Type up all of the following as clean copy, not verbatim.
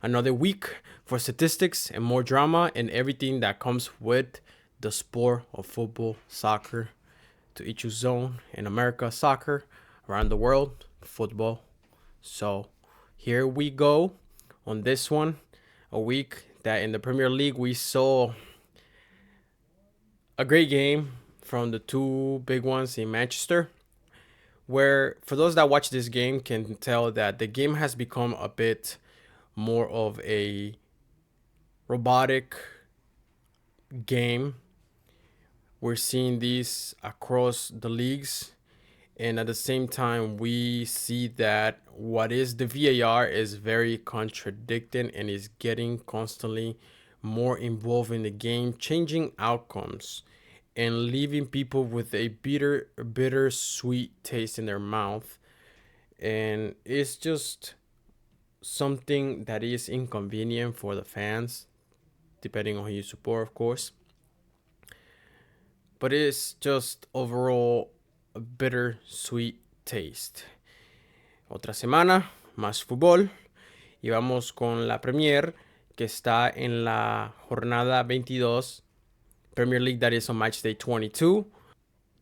Another week for statistics and more drama and everything that comes with the sport of football, soccer, to each zone in America, soccer, around the world, football. So here we go on this one, a week that in the Premier League we saw a great game from the two big ones in Manchester, where for those that watch this game can tell that the game has become a bit more of a robotic game. We're seeing these across the leagues, and at the same time we see that what is the VAR is very contradicting and is getting constantly more involved in the game, changing outcomes and leaving people with a bitter sweet taste in their mouth. And it's just something that is inconvenient for the fans, depending on who you support, of course. But it's just overall a bitter sweet taste. Otra semana, más fútbol. Y vamos con la Premier, que está en la jornada 22. Premier League, that is on match day 22.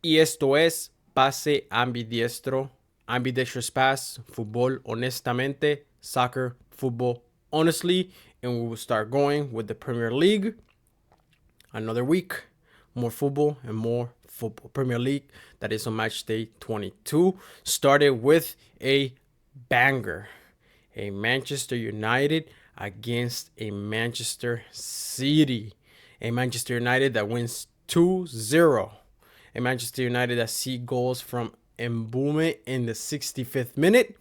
Y esto es pase ambidiestro, ambidextrous pass, fútbol honestamente, soccer, football honestly. And we will start going with the Premier League. Another week, more football and more football. Premier League, that is on match day 22, started with a banger. A Manchester United against a Manchester City. A Manchester United that wins 2-0. A Manchester United that see goals from Mbume in the 65th minute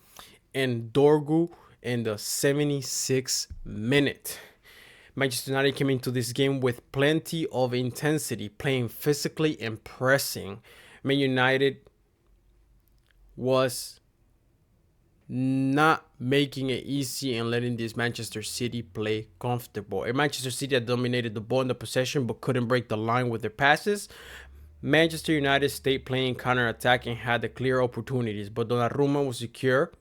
and Dorgu in the 76th minute. Manchester United came into this game with plenty of intensity, playing physically and pressing. Man United was not making it easy and letting this Manchester City play comfortable. A Manchester City that dominated the ball in the possession but couldn't break the line with their passes. Manchester United stayed playing counter-attack and had the clear opportunities, but Donnarumma was secure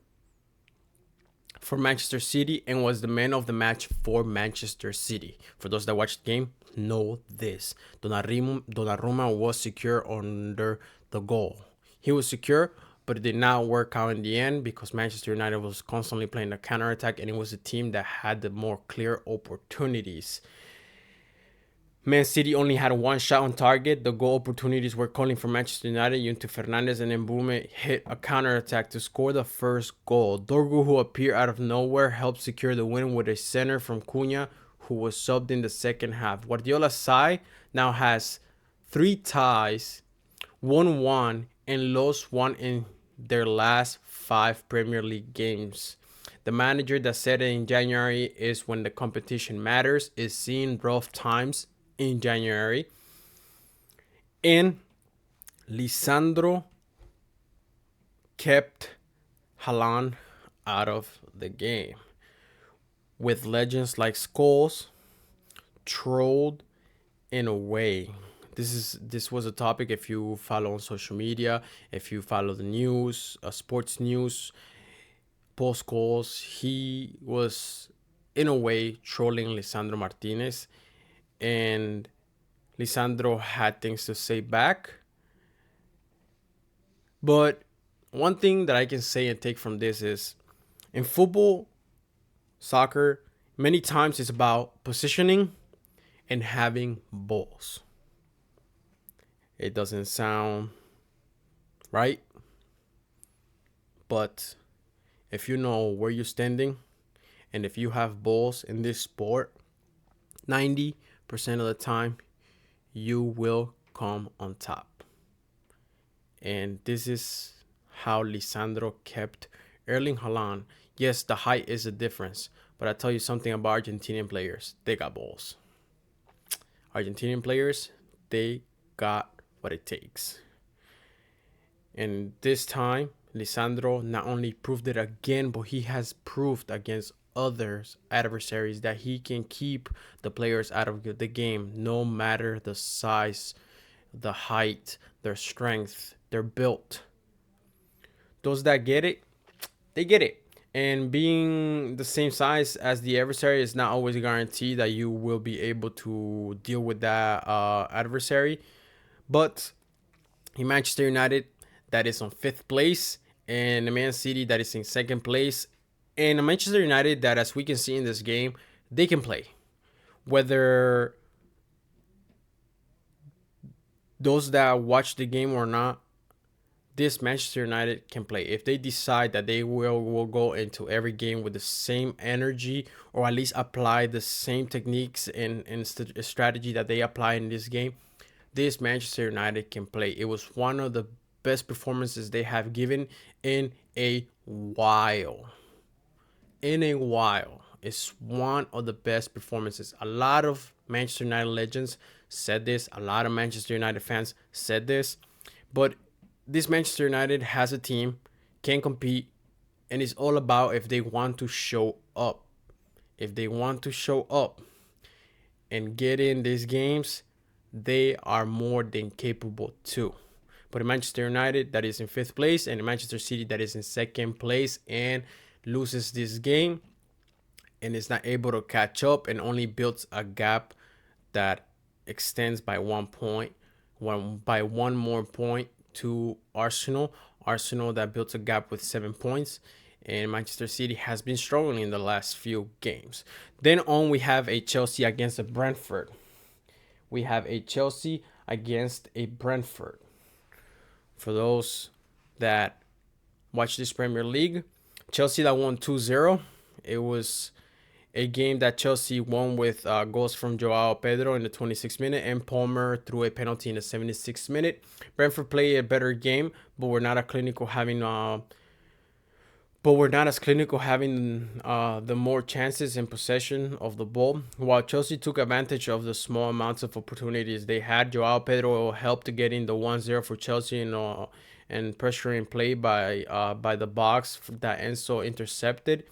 for Manchester City and was the man of the match for Manchester City. For those that watched the game, know this. Donnarumma was secure under the goal. He was secure, but it did not work out in the end because Manchester United was constantly playing the counter-attack and it was a team that had the more clear opportunities. Man City only had one shot on target. The goal opportunities were calling for Manchester United. Yunto Fernandez and Mbume hit a counter-attack to score the first goal. Dorgu, who appeared out of nowhere, helped secure the win with a center from Cunha, who was subbed in the second half. Guardiola's side now has 3 ties, won 1, and lost 1 in their last 5 Premier League games. The manager that said it in January is when the competition matters is seeing rough times in January. And Lisandro kept Haaland out of the game, with legends like Scholes trolled in a way. This was a topic if you follow on social media, if you follow the news, sports news. Paul Scholes, he was in a way trolling Lisandro Martinez, and Lisandro had things to say back. But one thing that I can say and take from this is, in football, soccer, many times it's about positioning and having balls. It doesn't sound right, but if you know where you're standing and if you have balls in this sport, 90% of the time you will come on top. And this is how Lisandro kept Erling Haaland. Yes, the height is a difference, but I tell you something about Argentinian players. They got balls. Argentinian players, they got what it takes. And this time, Lisandro not only proved it again, but he has proved against others adversaries that he can keep the players out of the game, no matter the size, the height, their strength, their built. Those that get it, they get it. And being the same size as the adversary is not always a guarantee that you will be able to deal with that adversary. But in Manchester United, that is on fifth place, and the Man City, that is in second place, and the Manchester United, that as we can see in this game, they can play. Whether those that watch the game or not, this Manchester United can play. If they decide that they will go into every game with the same energy, or at least apply the same techniques and strategy that they apply in this game, this Manchester United can play. It was one of the best performances they have given in a while. In a while. It's one of the best performances. A lot of Manchester United legends said this. A lot of Manchester United fans said this. But this Manchester United has a team, can compete, and it's all about if they want to show up. If they want to show up and get in these games, they are more than capable too. But in Manchester United, that is in fifth place, and in Manchester City, that is in second place, and loses this game and is not able to catch up and only builds a gap that extends by 1 point, by one more point to Arsenal. Arsenal that built a gap with 7 points, and Manchester City has been struggling in the last few games. Then on, we have a Chelsea against a Brentford. We have a Chelsea against a Brentford. For those that watch this Premier League, Chelsea that won 2-0. It was a game that Chelsea won with goals from Joao Pedro in the 26th minute and Palmer threw a penalty in the 76th minute. Brentford played a better game, but we're not as clinical having the more chances in possession of the ball. While Chelsea took advantage of the small amounts of opportunities they had, Joao Pedro helped to get in the 1-0 for Chelsea and pressuring play by the box that Enzo intercepted.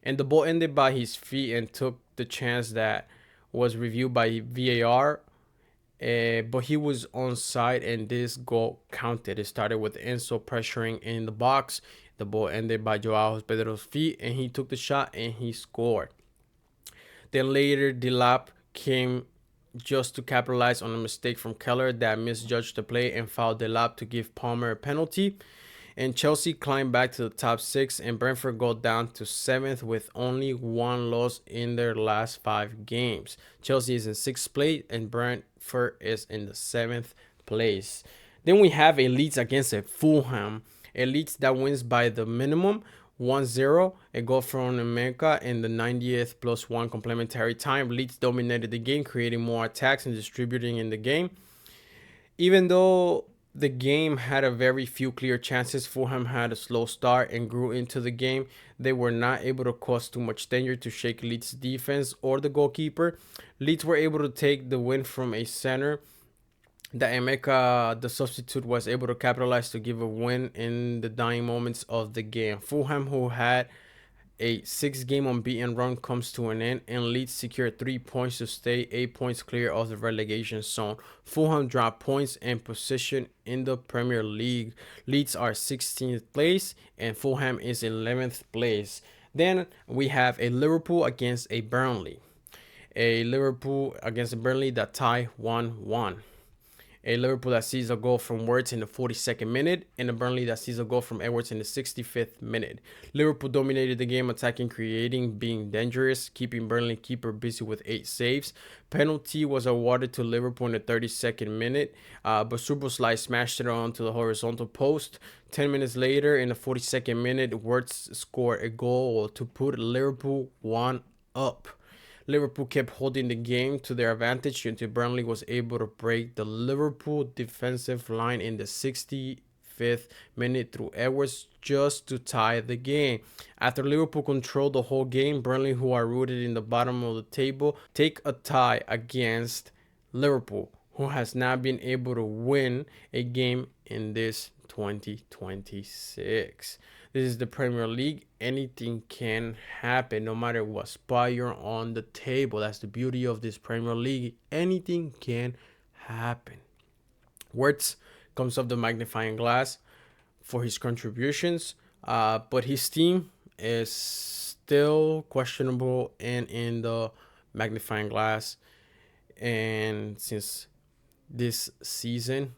And the ball ended by his feet and took the chance that was reviewed by VAR. But he was onside and this goal counted. It started with Enzo pressuring in the box. The ball ended by Joao Pedro's feet and he took the shot and he scored. Then later, Delap came just to capitalize on a mistake from Keller that misjudged the play and fouled Delap to give Palmer a penalty. And Chelsea climbed back to the top six, and Brentford go down to seventh with only one loss in their last 5 games. Chelsea is in sixth place, and Brentford is in the seventh place. Then we have a Leeds against a Fulham. A Leeds that wins by the minimum 1-0, a goal from America in the 90th plus 1 complementary time. Leeds dominated the game, creating more attacks and distributing in the game. Even though the game had a very few clear chances, Fulham had a slow start and grew into the game. They were not able to cause too much danger to shake Leeds' defense or the goalkeeper. Leeds were able to take the win from a center that Emeka, the substitute, was able to capitalize to give a win in the dying moments of the game. Fulham, who had a 6-game unbeaten run, comes to an end, and Leeds secured 3 points to stay 8 points clear of the relegation zone. Fulham dropped points and position in the Premier League. Leeds are 16th place, and Fulham is 11th place. Then we have a Liverpool against a Burnley. A Liverpool against a Burnley that tie 1-1. A Liverpool that sees a goal from Wirtz in the 42nd minute, and a Burnley that sees a goal from Edwards in the 65th minute. Liverpool dominated the game, attacking, creating, being dangerous, keeping Burnley keeper busy with 8 saves. Penalty was awarded to Liverpool in the 32nd minute, but Szoboszlai smashed it onto the horizontal post. 10 minutes later, in the 42nd minute, Wirtz scored a goal to put Liverpool 1 up. Liverpool kept holding the game to their advantage until Burnley was able to break the Liverpool defensive line in the 65th minute through Edwards just to tie the game. After Liverpool controlled the whole game, Burnley, who are rooted in the bottom of the table, take a tie against Liverpool, who has not been able to win a game in this 2026. This is the Premier League. Anything can happen no matter what spot you're on the table. That's the beauty of this Premier League. Anything can happen. Wirtz comes off the magnifying glass for his contributions, but his team is still questionable and in the magnifying glass. And since this season,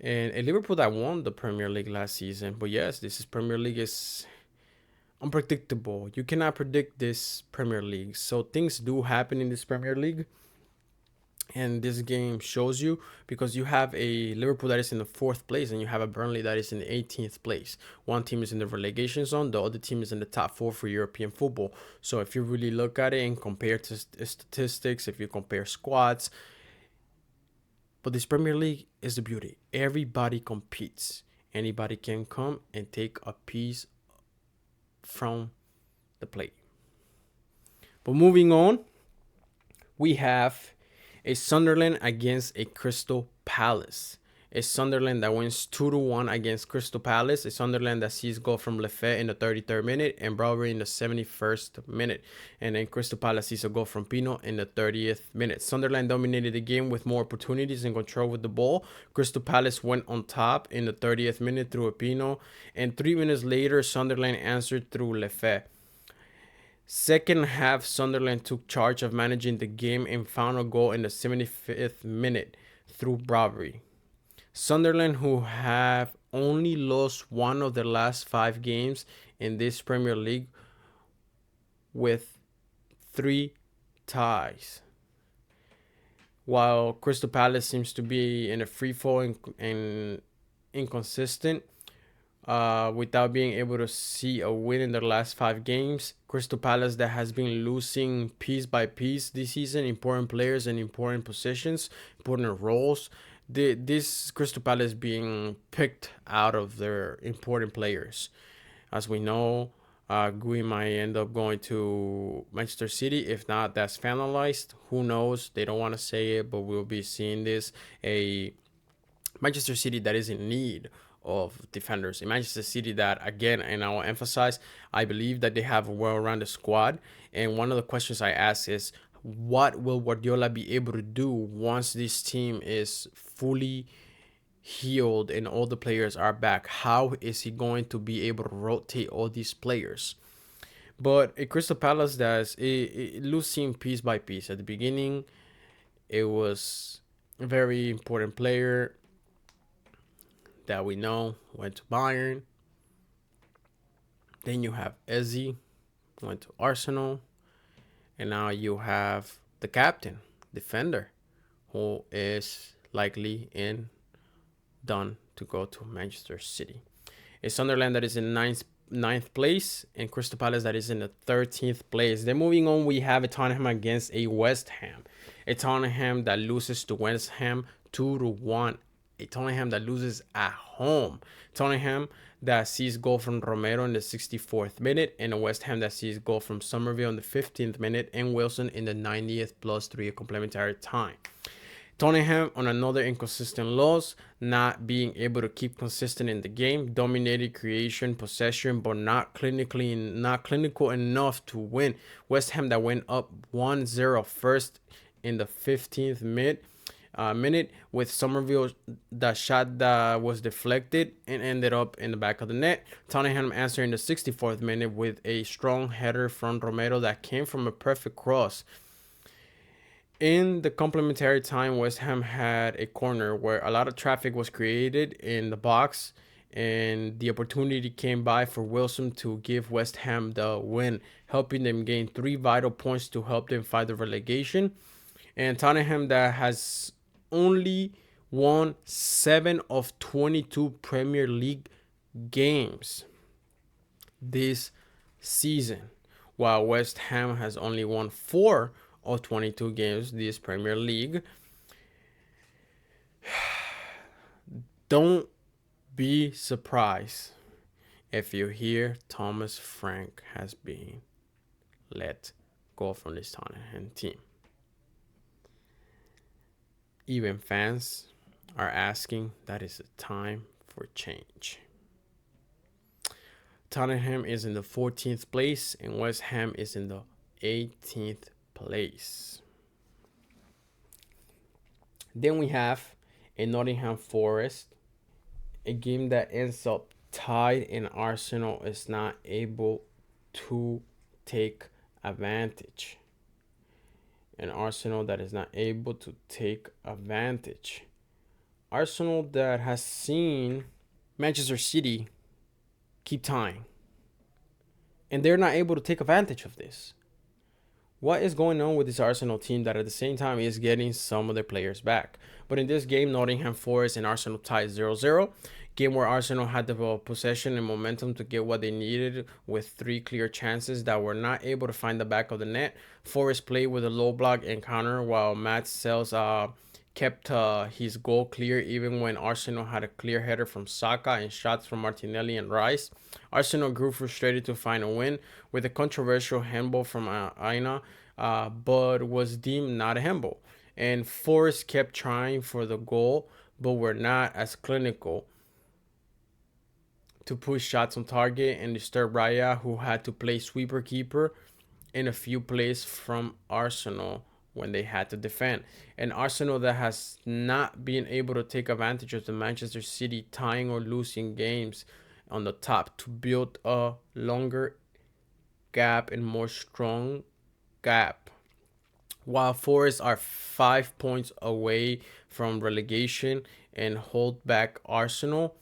and a Liverpool that won the Premier League last season, but yes, this is Premier League is unpredictable. You cannot predict this Premier League, so things do happen in this Premier League, and this game shows you, because you have a Liverpool that is in the fourth place and you have a Burnley that is in the 18th place. One team is in the relegation zone, the other team is in the top four for European football. So if you really look at it and compare to statistics, if you compare squads, but this Premier League is the beauty. Everybody competes. Anybody can come and take a piece from the plate. But moving on, we have a Sunderland against a Crystal Palace. A Sunderland that wins 2-1 against Crystal Palace. A Sunderland that sees goal from Lefebvre in the 33rd minute and Bradbury in the 71st minute. And then Crystal Palace sees a goal from Pino in the 30th minute. Sunderland dominated the game with more opportunities and control with the ball. Crystal Palace went on top in the 30th minute through a Pino. And 3 minutes later, Sunderland answered through Lefebvre. Second half, Sunderland took charge of managing the game and found a goal in the 75th minute through Bradbury. Sunderland, who have only lost one of their last 5 games in this Premier League with 3 ties. While Crystal Palace seems to be in a free fall and inconsistent, without being able to see a win in their last 5 games. Crystal Palace, that has been losing piece by piece this season, important players and important positions, important roles. This Crystal Palace being picked out of their important players. As we know, Gui might end up going to Manchester City. If not, that's finalized. Who knows? They don't want to say it, but we'll be seeing this. A Manchester City that is in need of defenders. In Manchester City that, again, and I will emphasize, I believe that they have a well-rounded squad. And one of the questions I ask is, what will Guardiola be able to do once this team is fully healed and all the players are back? How is he going to be able to rotate all these players? But a Crystal Palace that's losing piece by piece. At the beginning, it was a very important player that we know went to Bayern. Then you have Eze, went to Arsenal. And now you have the captain, defender, who is likely done to go to Manchester City. A Sunderland that is in ninth place, and Crystal Palace that is in the 13th place. Then moving on, we have a Tottenham against a West Ham. A Tottenham that loses to West Ham 2-1. A Tottenham that loses at home. Tottenham that sees goal from Romero in the 64th minute, and a West Ham that sees goal from Somerville in the 15th minute, and Wilson in the 90th +3 complementary time. Tottenham on another inconsistent loss, not being able to keep consistent in the game, dominated creation, possession, but not clinical enough to win. West Ham that went up 1-0 first in the 15th minute with Somerville, that shot that was deflected and ended up in the back of the net. Tottenham answering the 64th minute with a strong header from Romero that came from a perfect cross. In the complementary time, West Ham had a corner where a lot of traffic was created in the box, and the opportunity came by for Wilson to give West Ham the win, helping them gain 3 vital points to help them fight the relegation. And Tottenham that has only won 7 of 22 Premier League games this season, while West Ham has only won 4 of 22 games this Premier League. Don't be surprised if you hear Thomas Frank has been let go from this Tottenham team. Even fans are asking that is a time for change. Tottenham is in the 14th place and West Ham is in the 18th place. Then we have a Nottingham Forest, a game that ends up tied and Arsenal is not able to take advantage. An Arsenal that is not able to take advantage. Arsenal that has seen Manchester City keep tying, and they're not able to take advantage of this. What is going on with this Arsenal team that at the same time is getting some of their players back? But in this game, Nottingham Forest and Arsenal tied 0-0. Game where Arsenal had the possession and momentum to get what they needed with three clear chances that were not able to find the back of the net. Forest played with a low block and counter while Matt Sells kept his goal clear even when Arsenal had a clear header from Saka and shots from Martinelli and Rice. Arsenal grew frustrated to find a win with a controversial handball from Aina, but was deemed not a handball. And Forest kept trying for the goal, but were not as clinical to push shots on target and disturb Raya, who had to play sweeper keeper in a few plays from Arsenal when they had to defend. And Arsenal that has not been able to take advantage of the Manchester City tying or losing games on the top to build a longer gap and more strong gap. While Forest are 5 points away from relegation and hold back Arsenal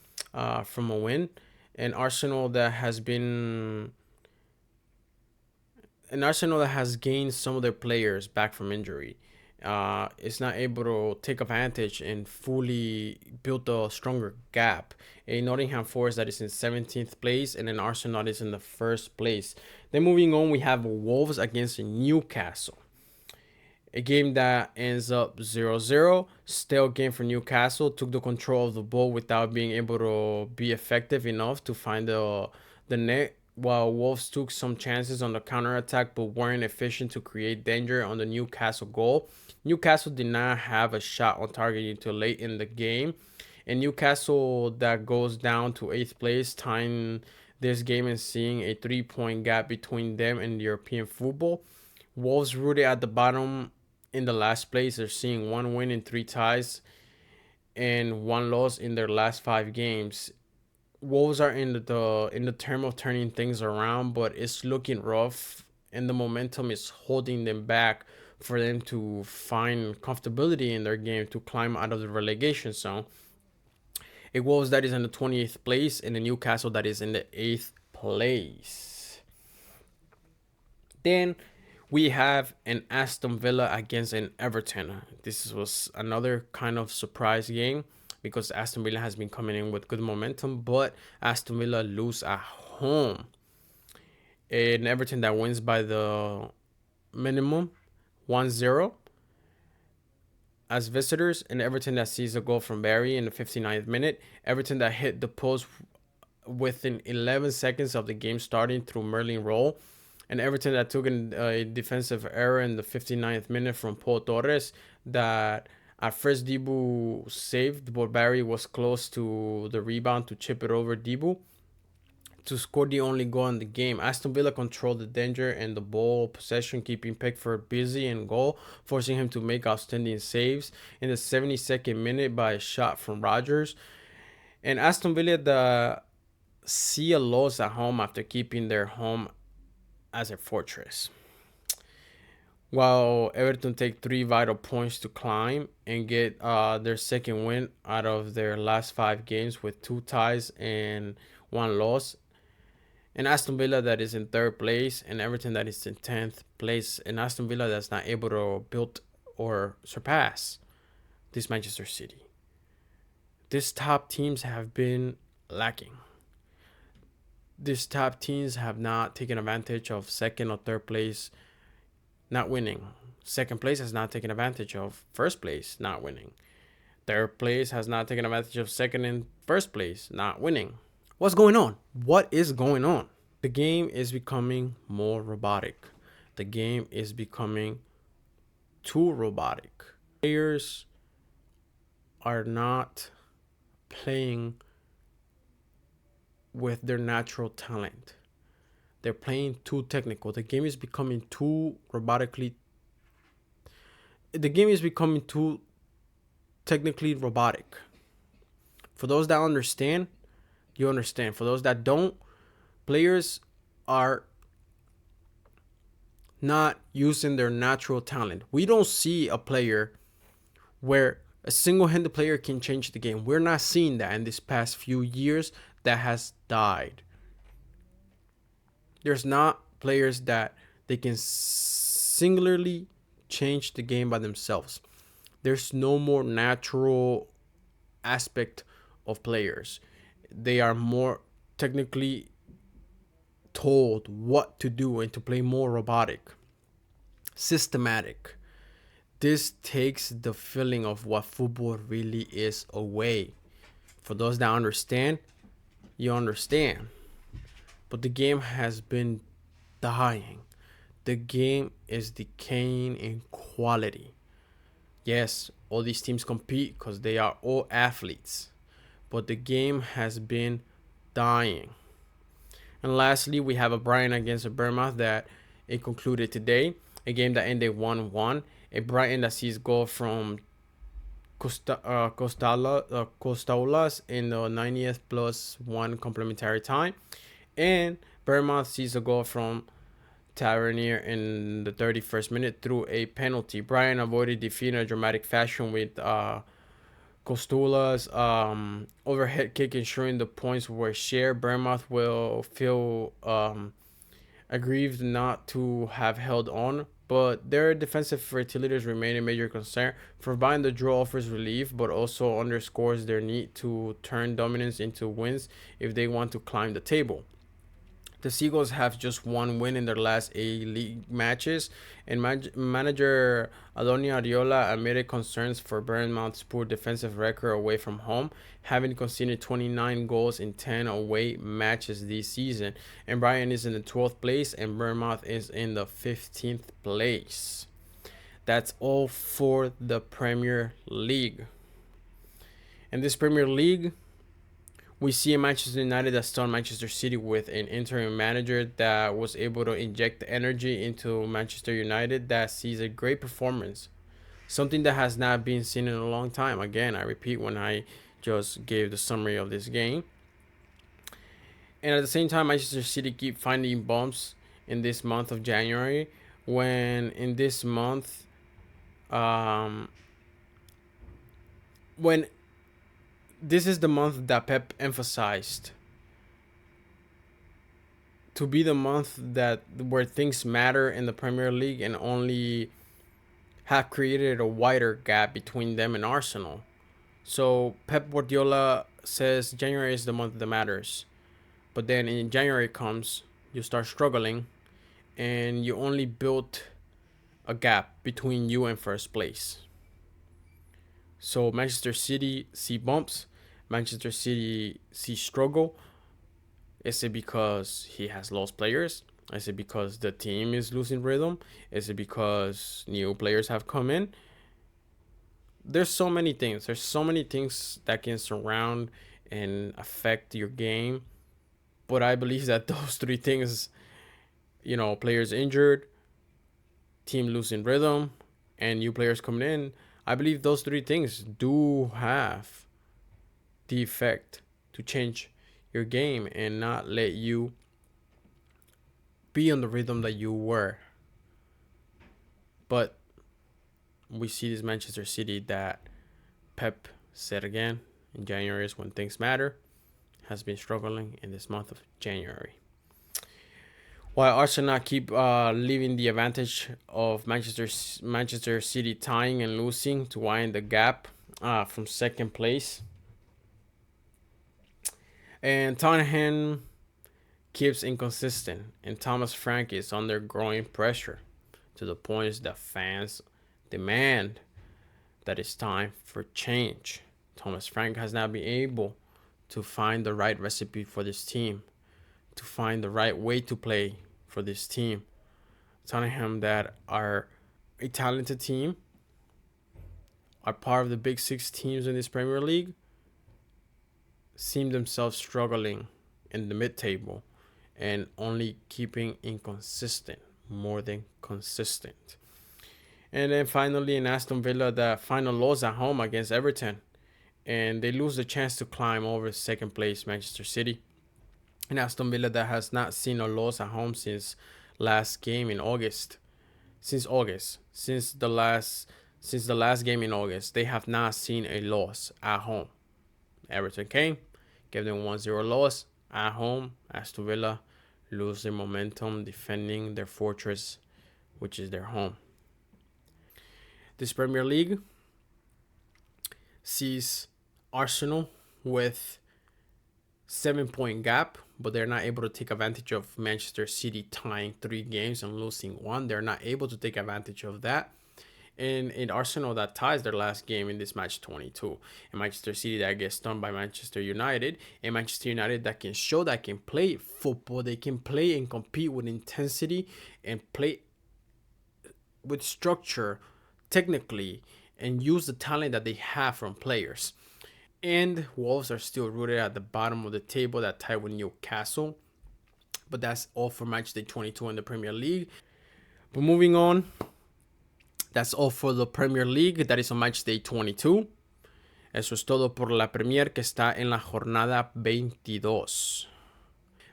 from a win, and Arsenal that has been an Arsenal that has gained some of their players back from injury. Is not able to take advantage and fully build a stronger gap. A Nottingham Forest that is in 17th place and an Arsenal that is in the first place. Then moving on, we have Wolves against Newcastle. A game that ends up 0-0. Still game for Newcastle. Took the control of the ball without being able to be effective enough to find the net, while Wolves took some chances on the counter-attack but weren't efficient to create danger on the Newcastle goal. Newcastle did not have a shot on target until late in the game. And Newcastle that goes down to 8th place, tying this game and seeing a 3-point gap between them and European football. Wolves rooted at the bottom in the last place. They're seeing 1 win and 3 ties and 1 loss in their last 5 games. Wolves are in the term of turning things around, but it's looking rough, and the momentum is holding them back for them to find comfortability in their game to climb out of the relegation zone. A Wolves that is in the 28th place and a Newcastle that is in the 8th place. Then we have an Aston Villa against an Everton. This was another kind of surprise game because Aston Villa has been coming in with good momentum, but Aston Villa lose at home. An Everton that wins by the minimum 1-0 as visitors, and Everton that sees a goal from Barry in the 59th minute. Everton that hit the post within 11 seconds of the game starting through Merlin Roll. And Everton that took a defensive error in the 59th minute from Paul Torres that at first Dibu saved, but Barry was close to the rebound to chip it over Dibu to score the only goal in the game. Aston Villa controlled the danger and the ball possession, keeping Pickford busy in goal, forcing him to make outstanding saves in the 72nd minute by a shot from Rodgers. And Aston Villa that see a loss at home after keeping their home as a fortress. While Everton take 3 vital points to climb and get their second win out of their last 5 games with 2 ties and 1 loss. And Aston Villa that is in 3rd place and Everton that is in 10th place. And Aston Villa that's not able to build or surpass this Manchester City. These top teams have been lacking. These top teams have not taken advantage of 2nd or 3rd place not winning. 2nd place has not taken advantage of 1st place not winning. 3rd place has not taken advantage of 2nd and 1st place not winning. What's going on? What is going on? The game is becoming more robotic. The game is becoming too robotic. Players are not playing with their natural talent. They're playing too technical. The game is becoming too robotically. The game is becoming too technically robotic. For those that understand, You understand? For those that don't, players are not using their natural talent. We don't see a player where a single-handed player can change the game. We're not seeing that in this past few years. That has died. There's not players that they can singularly change the game by themselves. There's no more natural aspect of players. They are more technically told what to do and to play more robotic, systematic. This takes the feeling of what football really is away. For those that understand, you understand. But the game has been dying. The game is decaying in quality. Yes, all these teams compete because they are all athletes. But the game has been dying. And lastly, we have a Brighton against a Bournemouth that it concluded today. A game that ended 1-1. A Brighton that sees goal from Costaolas in the 90th plus 1 complementary time. And Bournemouth sees a goal from Tavernier in the 31st minute through a penalty. Brighton avoided defeat in a dramatic fashion with Costula's overhead kick, ensuring the points were shared. Bournemouth will feel aggrieved not to have held on, but their defensive fertilities remain a major concern. For Bayern, the draw offers relief, but also underscores their need to turn dominance into wins if they want to climb the table. The Seagulls have just one win in their last 8 league matches, and manager Adonia Ariola admitted concerns for Bournemouth's poor defensive record away from home, having conceded 29 goals in 10 away matches this season. And Brighton is in the 12th place, and Bournemouth is in the 15th place. That's all for the Premier League. In this Premier League, we see a Manchester United that stunned Manchester City with an interim manager that was able to inject energy into Manchester United that sees a great performance. Something that has not been seen in a long time. Again, I repeat when I just gave the summary of this game. And at the same time, Manchester City keep finding bumps in this month of January. When in this month, when this is the month that Pep emphasized to be the month that where things matter in the Premier League, and only have created a wider gap between them and Arsenal. So Pep Guardiola says January is the month that matters, but then in January comes, you start struggling, and you only built a gap between you and first place. So Manchester City see bumps, Manchester City see struggle. Is it because he has lost players? Is it because the team is losing rhythm? Is it because new players have come in? There's so many things. There's so many things that can surround and affect your game. But I believe that those three things, players injured, team losing rhythm, and new players coming in, I believe those three things do have the effect to change your game and not let you be on the rhythm that you were. But we see this Manchester City that Pep said again in January is when things matter, has been struggling in this month of January. While Arsenal keep leaving the advantage of Manchester City tying and losing to widen the gap from second place. And Tottenham keeps inconsistent, and Thomas Frank is under growing pressure to the point that fans demand that it's time for change. Thomas Frank has not been able to find the right recipe for this team, to find the right way to play for this team. Tottenham, that are a talented team, are part of the big six teams in this Premier League, seem themselves struggling in the mid-table and only keeping inconsistent more than consistent. And then finally in Aston Villa, the final loss at home against Everton and they lose the chance to climb over second place Manchester City. And Aston Villa that has not seen a loss at home since last game in August. Since the last game in August, they have not seen a loss at home. Everton came, gave them 1-0 loss at home. Aston Villa lose their momentum defending their fortress, which is their home. This Premier League sees Arsenal with 7-point gap, but they're not able to take advantage of Manchester City tying 3 games and losing 1. They're not able to take advantage of that. And in Arsenal that ties their last game in this match 22. And Manchester City that gets stunned by Manchester United. And Manchester United that can show that can play football. They can play and compete with intensity and play with structure technically and use the talent that they have from players. And Wolves are still rooted at the bottom of the table that tied with Newcastle. But that's all for match day 22 in the Premier League. But moving on, that's all for the Premier League. That is on match day 22. Eso es todo por la Premier que está en la jornada 22.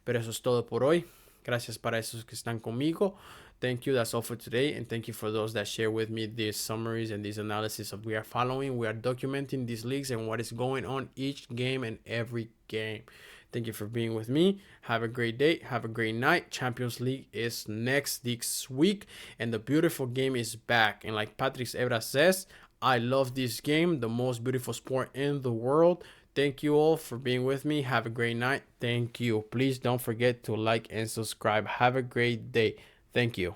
Pero eso es todo por hoy. Gracias para esos que están conmigo. Thank you. That's all for today. And thank you for those that share with me these summaries and these analysis of we are following. We are documenting these leagues and what is going on each game and every game. Thank you for being with me. Have a great day. Have a great night. Champions League is next week. And the beautiful game is back. And like Patrick Evra says, I love this game. The most beautiful sport in the world. Thank you all for being with me. Have a great night. Thank you. Please don't forget to like and subscribe. Have a great day. Thank you.